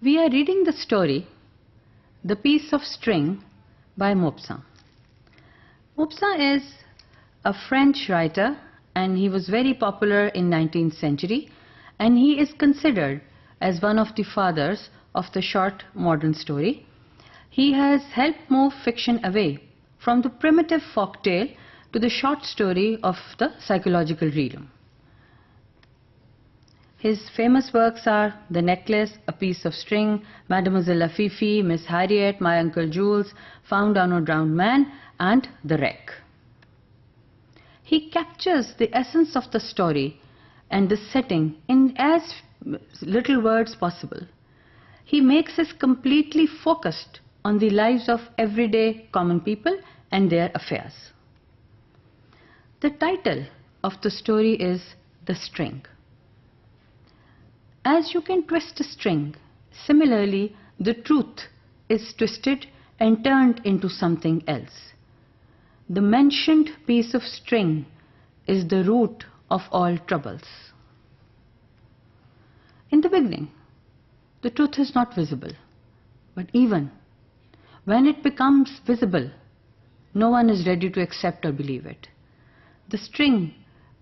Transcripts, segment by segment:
We are reading the story, The Piece of String by Maupassant. Maupassant is a French writer and he was very popular in 19th century, and he is considered as one of the fathers of the short modern story. He has helped move fiction away from the primitive folk tale to the short story of the psychological realm. His famous works are The Necklace, A Piece of String, Mademoiselle Lafifi, Miss Harriet, My Uncle Jules, Found on a Drowned Man, and The Wreck. He captures the essence of the story and the setting in as little words possible. He makes us completely focused on the lives of everyday common people and their affairs. The title of the story is The String. As you can twist a string, similarly the truth is twisted and turned into something else. The mentioned piece of string is the root of all troubles. In the beginning, the truth is not visible, but even when it becomes visible, no one is ready to accept or believe it. The string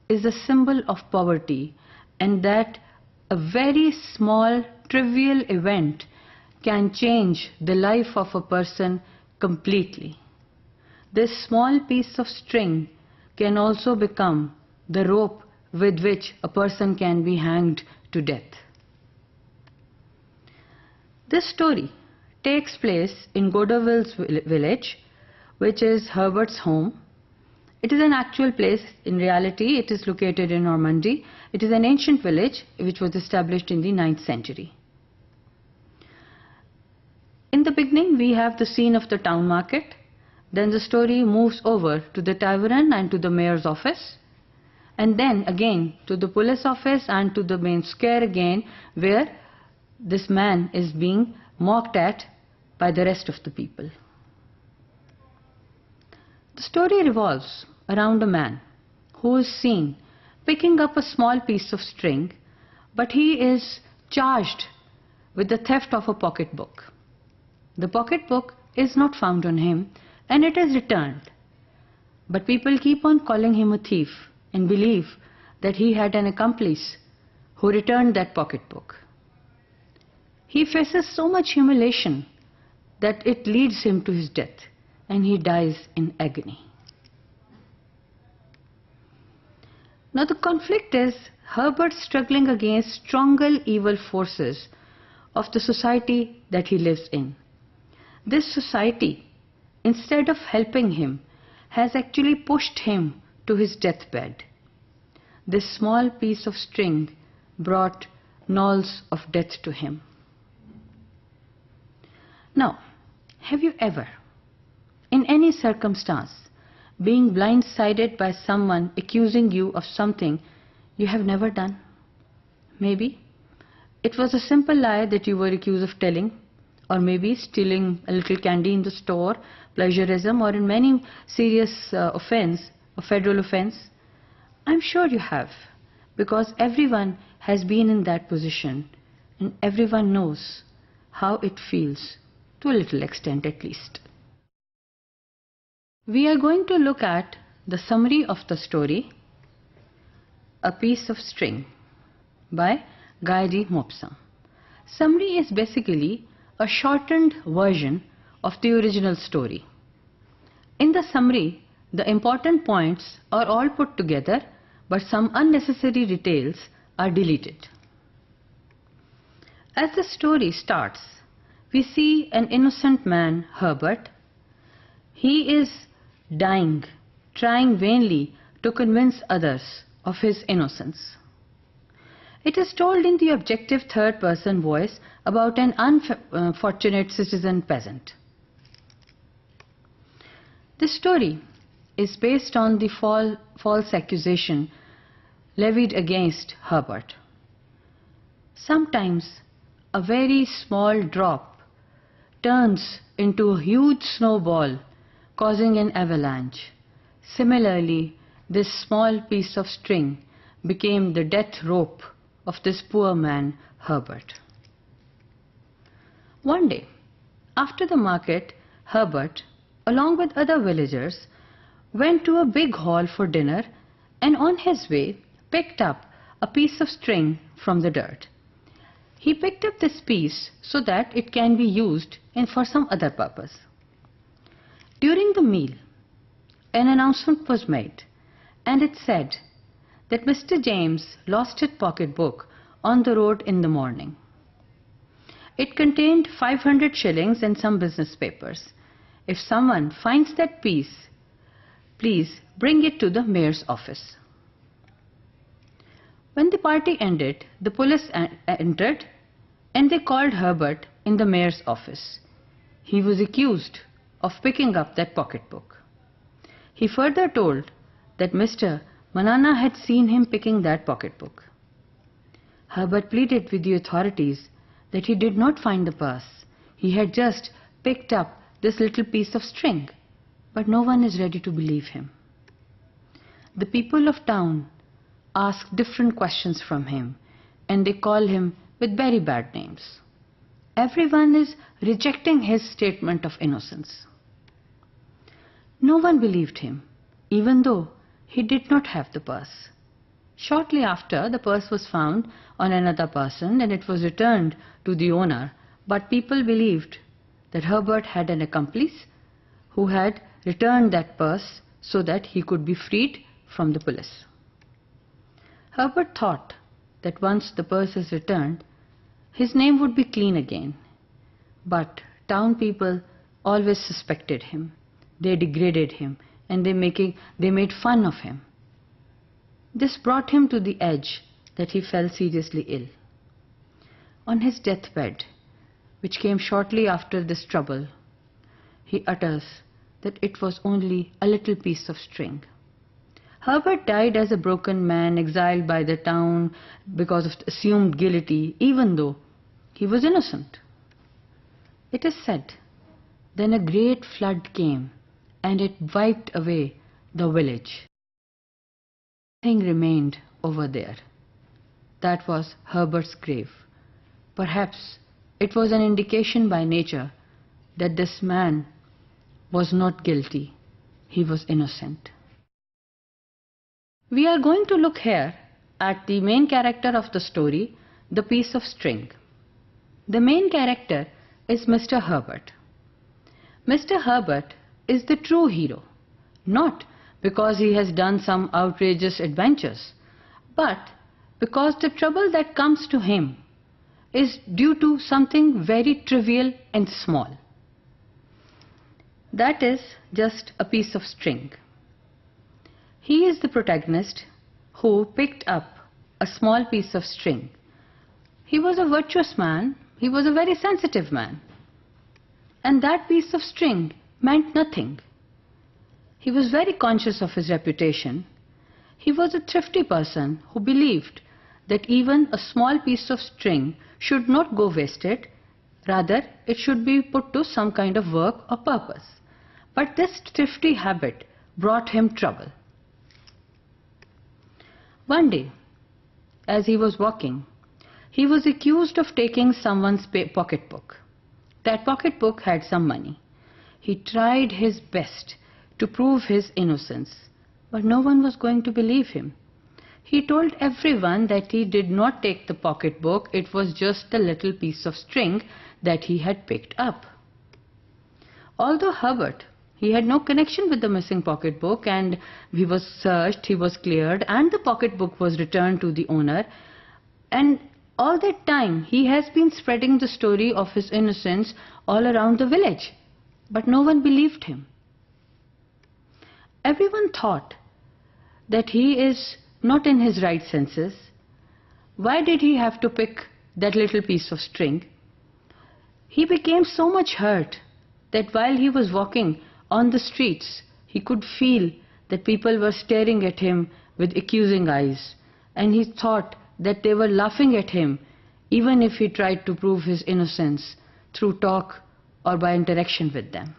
is a symbol of poverty, and that a very small, trivial event can change the life of a person completely. This small piece of string can also become the rope with which a person can be hanged to death. This story takes place in Godeville's village, which is Hubert's home. It is an actual place. In reality, it is located in Normandy. It is an ancient village which was established in the 9th century. In the beginning, we have the scene of the town market. Then the story moves over to the tavern and to the mayor's office. And then again to the police office and to the main square again, where this man is being mocked at by the rest of the people. The story revolves around a man who is seen picking up a small piece of string, but he is charged with the theft of a pocketbook. The pocketbook is not found on him and it is returned, but people keep on calling him a thief and believe that he had an accomplice who returned that pocketbook. He faces so much humiliation that it leads him to his death, and he dies in agony. Now the conflict is Hubert struggling against stronger evil forces of the society that he lives in. This society, instead of helping him, has actually pushed him to his deathbed. This small piece of string brought knolls of death to him. Now, have you ever, in any circumstance, being blindsided by someone accusing you of something you have never done? Maybe it was a simple lie that you were accused of telling, or maybe stealing a little candy in the store, plagiarism, or in many serious offense, a federal offense. I'm sure you have, because everyone has been in that position and everyone knows how it feels, to a little extent at least. We are going to look at the summary of the story, A Piece of String by Guy de Maupassant. Summary is basically a shortened version of the original story. In the summary, the important points are all put together, but some unnecessary details are deleted. As the story starts, we see an innocent man, Hubert. He is dying, trying vainly to convince others of his innocence. It is told in the objective third-person voice about an unfortunate citizen peasant. This story is based on the false accusation levied against Hubert. Sometimes a very small drop turns into a huge snowball, causing an avalanche. Similarly, this small piece of string became the death rope of this poor man, Hubert. One day, after the market, Herbert, along with other villagers, went to a big hall for dinner and on his way picked up a piece of string from the dirt. He picked up this piece so that it can be used for some other purpose. During the meal, an announcement was made and it said that Mr. James lost his pocketbook on the road in the morning. It contained 500 shillings and some business papers. If someone finds that piece, please bring it to the mayor's office. When the party ended, the police entered and they called Herbert in the mayor's office. He was accused of picking up that pocketbook. He further told that Mr. Manana had seen him picking that pocketbook. Herbert pleaded with the authorities that he did not find the purse. He had just picked up this little piece of string, but no one is ready to believe him. The people of town ask different questions from him and they call him with very bad names. Everyone is rejecting his statement of innocence. No one believed him, even though he did not have the purse. Shortly after, the purse was found on another person and it was returned to the owner, but people believed that Herbert had an accomplice who had returned that purse so that he could be freed from the police. Herbert thought that once the purse is returned, his name would be clean again. But town people always suspected him. They degraded him and they made fun of him. This brought him to the edge that he fell seriously ill. On his deathbed, which came shortly after this trouble, he utters that it was only a little piece of string. Herbert died as a broken man, exiled by the town because of assumed guilty, even though he was innocent. It is said, then a great flood came and it wiped away the village. Nothing remained over there. That was Herbert's grave. Perhaps it was an indication by nature that this man was not guilty. He was innocent. We are going to look here at the main character of the story, the piece of string. The main character is Mr. Herbert. Mr. Herbert is the true hero, not because he has done some outrageous adventures, but because the trouble that comes to him is due to something very trivial and small. That is just a piece of string. He is the protagonist who picked up a small piece of string. He was a virtuous man, he was a very sensitive man. And that piece of string meant nothing. He was very conscious of his reputation. He was a thrifty person who believed that even a small piece of string should not go wasted, rather it should be put to some kind of work or purpose. But this thrifty habit brought him trouble. One day, as he was walking, he was accused of taking someone's pocketbook. That pocketbook had some money. He tried his best to prove his innocence, but no one was going to believe him. He told everyone that he did not take the pocketbook, it was just a little piece of string that he had picked up. Although Herbert, he had no connection with the missing pocketbook and he was searched, he was cleared and the pocketbook was returned to the owner, and all that time he has been spreading the story of his innocence all around the village, but no one believed him. Everyone thought that he is not in his right senses. Why did he have to pick that little piece of string? He became so much hurt that while he was walking on the streets, he could feel that people were staring at him with accusing eyes, and he thought that they were laughing at him even if he tried to prove his innocence through talk or by interaction with them.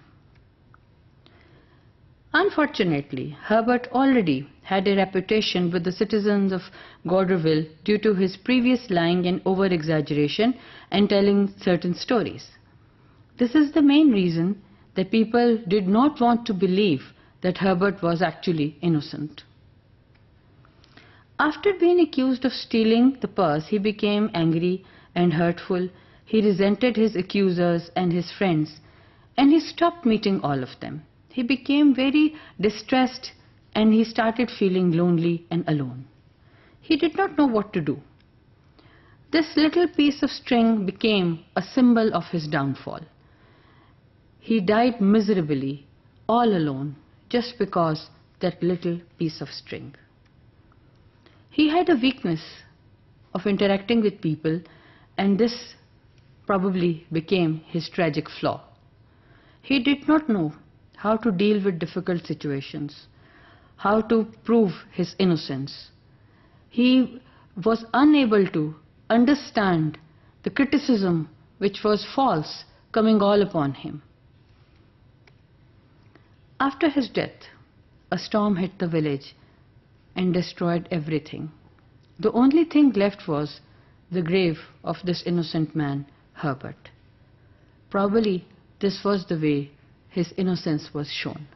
Unfortunately, Herbert already had a reputation with the citizens of Gauderville due to his previous lying and over-exaggeration and telling certain stories. This is the main reason that people did not want to believe that Herbert was actually innocent. After being accused of stealing the purse, he became angry and hurtful. He resented his accusers and his friends, and he stopped meeting all of them. He became very distressed and he started feeling lonely and alone. He did not know what to do. This little piece of string became a symbol of his downfall. He died miserably, all alone, just because that little piece of string. He had a weakness of interacting with people, and this probably became his tragic flaw. He did not know how to deal with difficult situations, how to prove his innocence. He was unable to understand the criticism which was false coming all upon him. After his death, a storm hit the village and destroyed everything. The only thing left was the grave of this innocent man, Herbert. Probably this was the way his innocence was shown.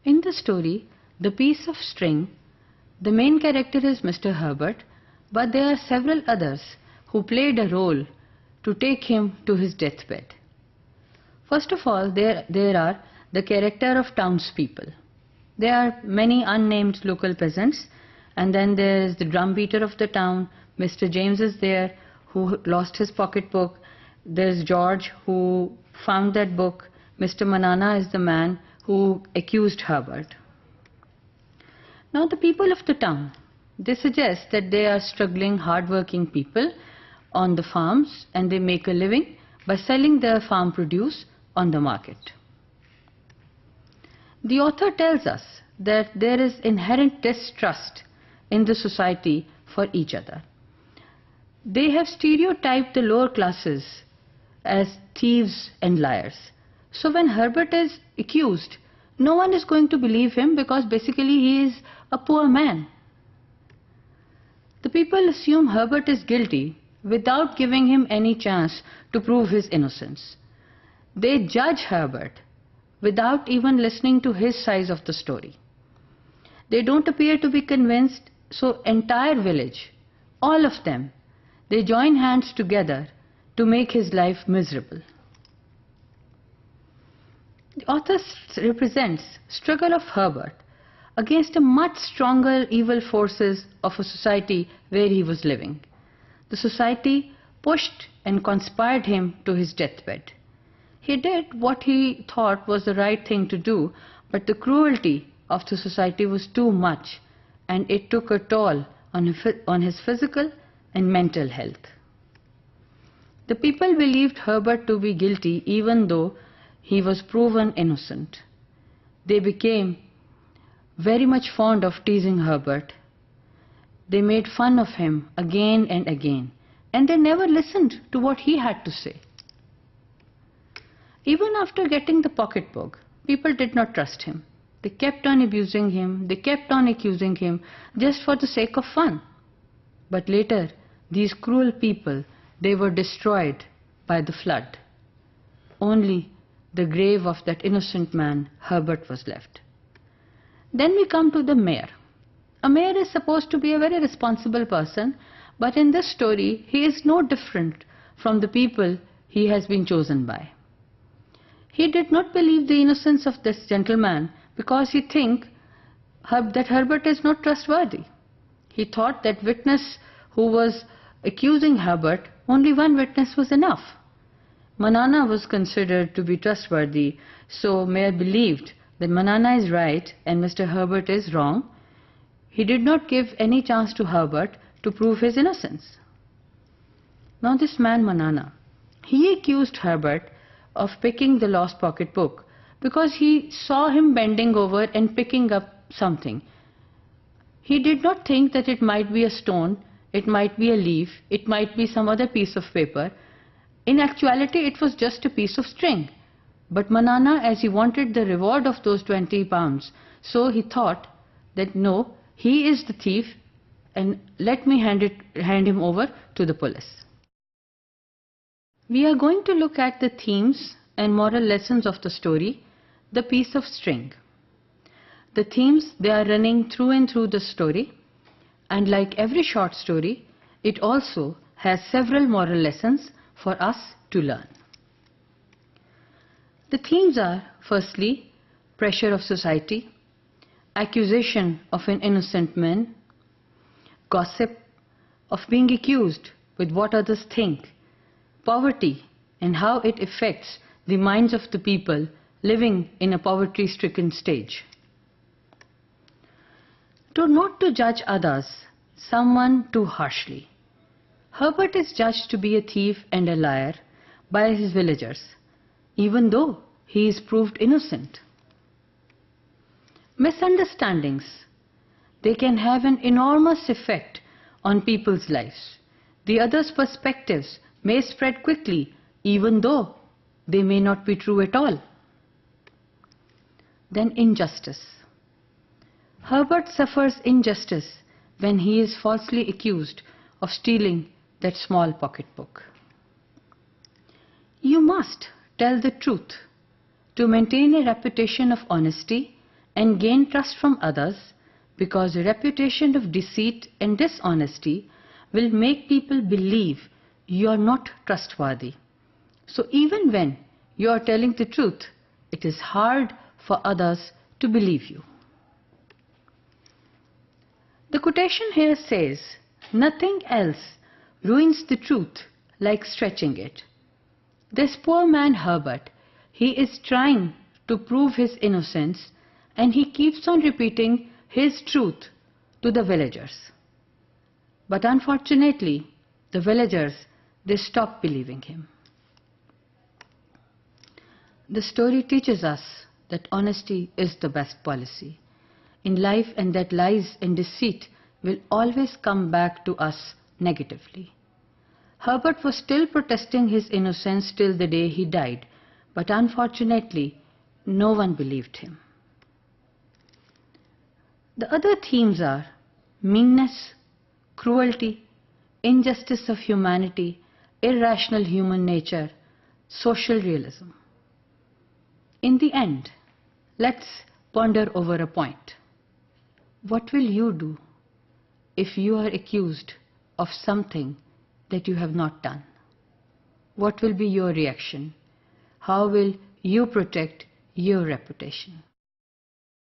In the story, the piece of string, the main character is Mr. Herbert, but there are several others who played a role to take him to his deathbed. First of all, there are the character of townspeople. There are many unnamed local peasants, and then there is the drum beater of the town. Mr. James is there, who lost his pocketbook. There is George, who found that book. Mr. Manana is the man who accused Herbert. Now the people of the town, they suggest that they are struggling, hard-working people on the farms, and they make a living by selling their farm produce on the market. The author tells us that there is inherent distrust in the society for each other. They have stereotyped the lower classes as thieves and liars. So when Herbert is accused, no one is going to believe him because basically he is a poor man. The people assume Herbert is guilty without giving him any chance to prove his innocence. They judge Herbert without even listening to his side of the story. They don't appear to be convinced, so entire village, all of them, they join hands together to make his life miserable. The author represents struggle of Herbert against a much stronger evil forces of a society where he was living. The society pushed and conspired him to his deathbed. He did what he thought was the right thing to do, but the cruelty of the society was too much, and it took a toll on his physical and mental health. The people believed Herbert to be guilty even though he was proven innocent. They became very much fond of teasing Herbert. They made fun of him again and again, and they never listened to what he had to say. Even after getting the pocketbook, people did not trust him. They kept on abusing him, they kept on accusing him just for the sake of fun. But later, these cruel people, they were destroyed by the flood. Only the grave of that innocent man, Herbert, was left. Then we come to the mayor. A mayor is supposed to be a very responsible person, but in this story, he is no different from the people he has been chosen by. He did not believe the innocence of this gentleman because he think that Herbert is not trustworthy. He thought that witness who was accusing Herbert, only one witness was enough. Manana was considered to be trustworthy, so Mayor believed that Manana is right and Mr. Herbert is wrong. He did not give any chance to Herbert to prove his innocence. Now this man Manana, he accused Herbert of picking the lost pocketbook because he saw him bending over and picking up something. He did not think that it might be a stone, it might be a leaf, it might be some other piece of paper. In actuality, it was just a piece of string. But Manana, as he wanted the reward of those 20 pounds, so he thought that no, he is the thief and let me hand him over to the police. We are going to look at the themes and moral lessons of the story, The Piece of String. The themes, they are running through and through the story, and like every short story, it also has several moral lessons for us to learn. The themes are, firstly, pressure of society, accusation of an innocent man, gossip, of being accused with what others think, poverty and how it affects the minds of the people living in a poverty-stricken stage. Not to judge others, someone too harshly. Hubert is judged to be a thief and a liar by his villagers, even though he is proved innocent. Misunderstandings. They can have an enormous effect on people's lives. The other's perspectives may spread quickly, even though they may not be true at all. Then injustice. Hubert suffers injustice when he is falsely accused of stealing that small pocketbook. You must tell the truth to maintain a reputation of honesty and gain trust from others, because a reputation of deceit and dishonesty will make people believe you are not trustworthy. So even when you are telling the truth, it is hard for others to believe you. The quotation here says, "Nothing else ruins the truth like stretching it." This poor man Hubert, he is trying to prove his innocence, and he keeps on repeating his truth to the villagers. But unfortunately, the villagers, they stop believing him. The story teaches us that honesty is the best policy in life, and that lies and deceit will always come back to us negatively. Hubert was still protesting his innocence till the day he died, but unfortunately, no one believed him. The other themes are meanness, cruelty, injustice of humanity, irrational human nature, social realism. In the end, let's ponder over a point. What will you do if you are accused of something that you have not done? What will be your reaction? How will you protect your reputation?